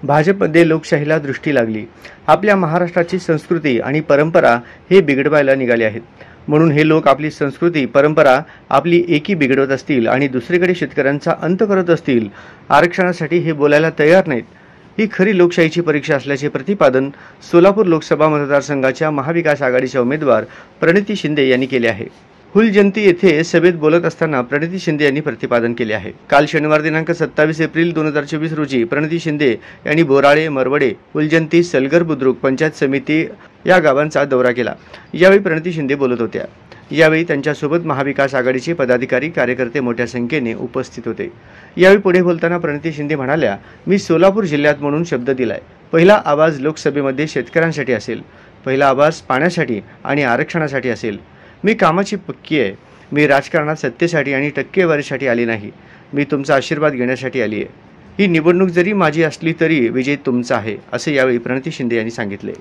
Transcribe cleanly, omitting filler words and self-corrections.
भाजपमध्ये लोकशाहीला दृष्टी लागली। आपल्या महाराष्ट्राची संस्कृती आणि परंपरा हे बिघडवायला निघाले आहेत। म्हणून हे लोक आपली संस्कृती परंपरा आपली एकी बिघडवत असतील आणि दुसरीकडे शेतकऱ्यांचा अंत करत असतील। आरक्षणासाठी हे बोलायला तयार नाहीत। ही खरी लोकशाहीची परीक्षा असल्याचे प्रतिपादन सोलापूर लोकसभा मतदारसंघाच्या महाविकास आघाडीच्या उमेदवार प्रणिती शिंदे यांनी केले आहे। हुलजंती येथे सभेत बोलत असताना प्रणिती शिंदे यांनी प्रतिपादन केले आहे। काल शनिवार दिनांक 27 एप्रिल 2024 रोजी प्रणिती शिंदे यांनी बोराळे, मरवडे, हुलजंती, सलगर बुद्रुक पंचायत समिती या गावांचा दौरा केला। यावेळी प्रणिती शिंदे बोलत होत्या। यावेळी त्यांच्यासोबत महाविकास आघाडीचे पदाधिकारी कार्यकर्ते मोठ्या संख्येने उपस्थित होते। यावेळी पुढे बोलताना प्रणिती शिंदे म्हणाल्या, मी सोलापूर जिल्ह्यात म्हणून शब्द दिलाय। पहिला आवाज लोकसभेमध्ये शेतकऱ्यांसाठी असेल, पहिला आवाज पाण्यासाठी आणि आरक्षणासाठी असेल। मी कामाची पक्की आहे। मी राजकारणात सत्तेसाठी आणि टक्केवारीसाठी आली नाही। मी तुमचा आशीर्वाद घेण्यासाठी आली आहे। ही निवडणूक जरी माझी असली तरी विजय तुमचा आहे, असे यावेळी प्रणिती शिंदे यांनी सांगितले।